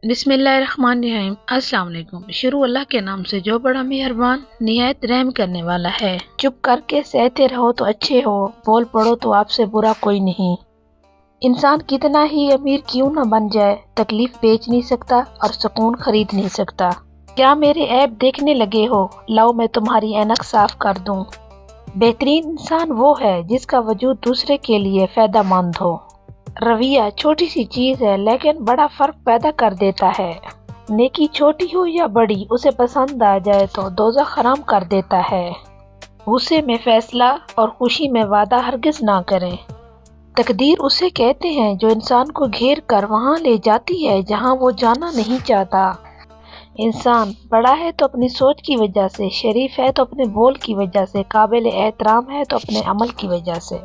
بسم اللہ الرحمن الرحیم۔ السلام علیکم۔ شروع اللہ کے نام سے جو بڑا مہربان نہایت رحم کرنے والا ہے۔ چپ کر کے سہتے رہو تو اچھے ہو، بول پڑو تو آپ سے برا کوئی نہیں۔ انسان کتنا ہی امیر کیوں نہ بن جائے، تکلیف بیچ نہیں سکتا اور سکون خرید نہیں سکتا۔ کیا میرے عیب دیکھنے لگے ہو؟ لاؤ میں تمہاری اینک صاف کر دوں۔ بہترین انسان وہ ہے جس کا وجود دوسرے کے لیے فائدہ مند ہو۔ رویہ چھوٹی سی چیز ہے لیکن بڑا فرق پیدا کر دیتا ہے۔ نیکی چھوٹی ہو یا بڑی، اسے پسند آ جائے تو دوزخ حرام کر دیتا ہے۔ غصے میں فیصلہ اور خوشی میں وعدہ ہرگز نہ کریں۔ تقدیر اسے کہتے ہیں جو انسان کو گھیر کر وہاں لے جاتی ہے جہاں وہ جانا نہیں چاہتا۔ انسان بڑا ہے تو اپنی سوچ کی وجہ سے، شریف ہے تو اپنے بول کی وجہ سے، قابل احترام ہے تو اپنے عمل کی وجہ سے۔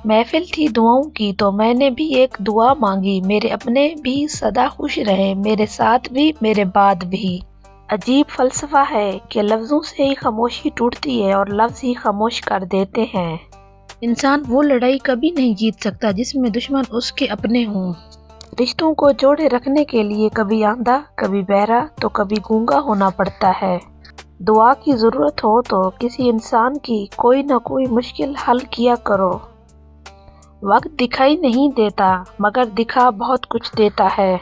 محفل تھی دعاؤں کی تو میں نے بھی ایک دعا مانگی، میرے اپنے بھی سدا خوش رہیں، میرے ساتھ بھی میرے بعد بھی۔ عجیب فلسفہ ہے کہ لفظوں سے ہی خاموشی ٹوٹتی ہے اور لفظ ہی خاموش کر دیتے ہیں۔ انسان وہ لڑائی کبھی نہیں جیت سکتا جس میں دشمن اس کے اپنے ہوں۔ رشتوں کو جوڑے رکھنے کے لیے کبھی اندھا، کبھی بہرا تو کبھی گونگا ہونا پڑتا ہے۔ دعا کی ضرورت ہو تو کسی انسان کی کوئی نہ کوئی مشکل حل کیا کرو۔ وقت دکھائی نہیں دیتا مگر دکھا بہت کچھ دیتا ہے۔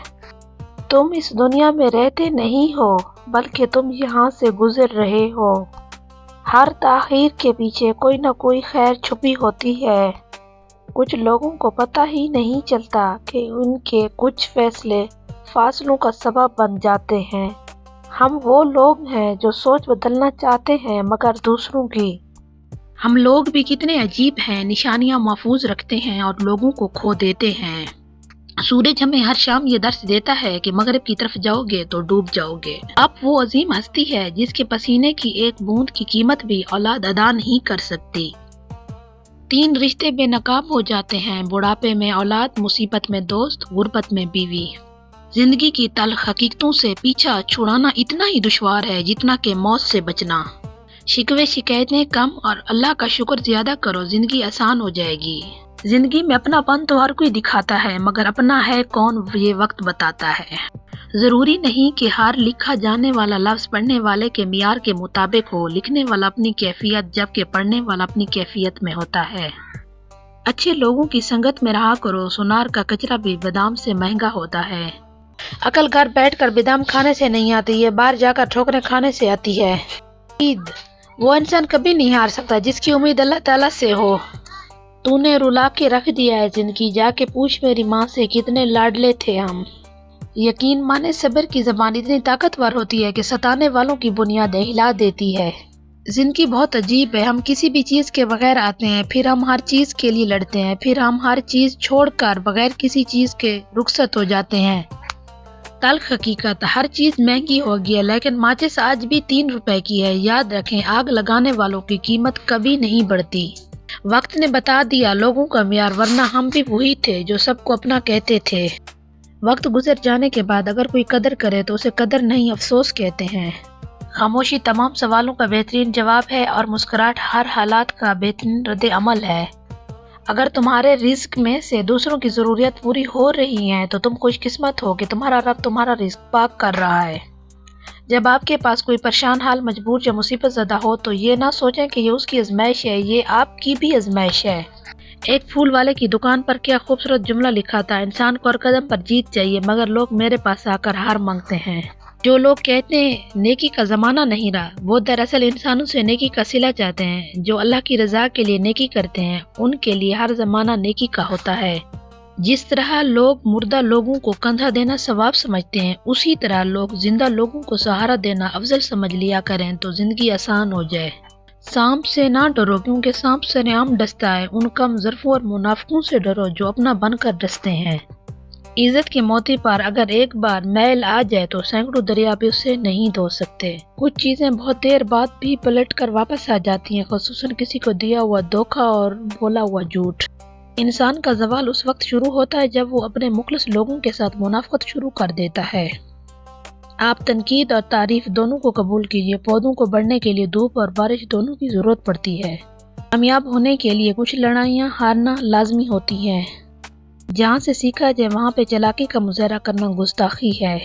تم اس دنیا میں رہتے نہیں ہو بلکہ تم یہاں سے گزر رہے ہو۔ ہر تاخیر کے پیچھے کوئی نہ کوئی خیر چھپی ہوتی ہے۔ کچھ لوگوں کو پتہ ہی نہیں چلتا کہ ان کے کچھ فیصلے فاصلوں کا سبب بن جاتے ہیں۔ ہم وہ لوگ ہیں جو سوچ بدلنا چاہتے ہیں مگر دوسروں کی۔ ہم لوگ بھی کتنے عجیب ہیں، نشانیاں محفوظ رکھتے ہیں اور لوگوں کو کھو دیتے ہیں۔ سورج ہمیں ہر شام یہ درس دیتا ہے کہ مغرب کی طرف جاؤ گے تو ڈوب جاؤ گے۔ اب وہ عظیم ہستی ہے جس کے پسینے کی ایک بوند کی قیمت بھی اولاد ادا نہیں کر سکتی۔ 3 رشتے بے نقاب ہو جاتے ہیں، بڑھاپے میں اولاد، مصیبت میں دوست، غربت میں بیوی۔ زندگی کی تلخ حقیقتوں سے پیچھا چھڑانا اتنا ہی دشوار ہے جتنا کہ موت سے بچنا۔ شکوے شکایتیں کم اور اللہ کا شکر زیادہ کرو، زندگی آسان ہو جائے گی۔ زندگی میں اپنا پن تو ہر کوئی دکھاتا ہے مگر اپنا ہے کون یہ وقت بتاتا ہے۔ ضروری نہیں کہ ہر لکھا جانے والا لفظ پڑھنے والے کے معیار کے مطابق ہو، لکھنے والا اپنی کیفیت جبکہ پڑھنے والا اپنی کیفیت میں ہوتا ہے۔ اچھے لوگوں کی سنگت میں رہا کرو، سونار کا کچرا بھی بادام سے مہنگا ہوتا ہے۔ عقل گھر بیٹھ کر بادام کھانے سے نہیں آتی، یہ باہر جا کر ٹھوکریں کھانے سے آتی ہے۔ وہ انسان کبھی نہیں ہار سکتا جس کی امید اللہ تعالیٰ سے ہو۔ تو نے رلا کے رکھ دیا ہے زندگی، جا کے پوچھ میری ماں سے کتنے لاڈلے تھے ہم۔ یقین مانے صبر کی زبان اتنی طاقتور ہوتی ہے کہ ستانے والوں کی بنیادیں ہلا دیتی ہے۔ زندگی بہت عجیب ہے، ہم کسی بھی چیز کے بغیر آتے ہیں، پھر ہم ہر چیز کے لیے لڑتے ہیں، پھر ہم ہر چیز چھوڑ کر بغیر کسی چیز کے رخصت ہو جاتے ہیں۔ تلخ حقیقت، ہر چیز مہنگی ہو گئی ہے لیکن ماچس آج بھی 3 روپے کی ہے۔ یاد رکھیں آگ لگانے والوں کی قیمت کبھی نہیں بڑھتی۔ وقت نے بتا دیا لوگوں کا معیار، ورنہ ہم بھی وہی تھے جو سب کو اپنا کہتے تھے۔ وقت گزر جانے کے بعد اگر کوئی قدر کرے تو اسے قدر نہیں افسوس کہتے ہیں۔ خاموشی تمام سوالوں کا بہترین جواب ہے اور مسکراہٹ ہر حالات کا بہترین رد عمل ہے۔ اگر تمہارے رزق میں سے دوسروں کی ضروریات پوری ہو رہی ہیں تو تم خوش قسمت ہو کہ تمہارا رب تمہارا رزق پاک کر رہا ہے۔ جب آپ کے پاس کوئی پریشان حال، مجبور یا مصیبت زدہ ہو تو یہ نہ سوچیں کہ یہ اس کی آزمائش ہے، یہ آپ کی بھی آزمائش ہے۔ ایک پھول والے کی دکان پر کیا خوبصورت جملہ لکھا تھا، انسان کو ہر قدم پر جیت چاہیے مگر لوگ میرے پاس آ کر ہار مانگتے ہیں۔ جو لوگ کہتے ہیں نیکی کا زمانہ نہیں رہا، وہ دراصل انسانوں سے نیکی کا صلہ چاہتے ہیں۔ جو اللہ کی رضا کے لیے نیکی کرتے ہیں ان کے لیے ہر زمانہ نیکی کا ہوتا ہے۔ جس طرح لوگ مردہ لوگوں کو کندھا دینا ثواب سمجھتے ہیں، اسی طرح لوگ زندہ لوگوں کو سہارا دینا افضل سمجھ لیا کریں تو زندگی آسان ہو جائے۔ سانپ سے نہ ڈرو کیونکہ سانپ سرعام ڈستا ہے، ان کم ظرفوں اور منافقوں سے ڈرو جو اپنا بن کر ڈستے ہیں۔ عزت کے موتی پر اگر ایک بار میل آ جائے تو سینکڑوں دریا بھی اسے نہیں دھو سکتے۔ کچھ چیزیں بہت دیر بعد بھی پلٹ کر واپس آ جاتی ہیں، خصوصاً کسی کو دیا ہوا دھوکہ اور بولا ہوا جھوٹ۔ انسان کا زوال اس وقت شروع ہوتا ہے جب وہ اپنے مخلص لوگوں کے ساتھ منافقت شروع کر دیتا ہے۔ آپ تنقید اور تعریف دونوں کو قبول کیجیے۔ پودوں کو بڑھنے کے لیے دھوپ اور بارش دونوں کی ضرورت پڑتی ہے۔ کامیاب ہونے کے لیے کچھ لڑائیاں ہارنا لازمی ہوتی ہیں۔ جہاں سے سیکھا جائے وہاں پہ چالاکی کا مظاہرہ کرنا گستاخی ہے۔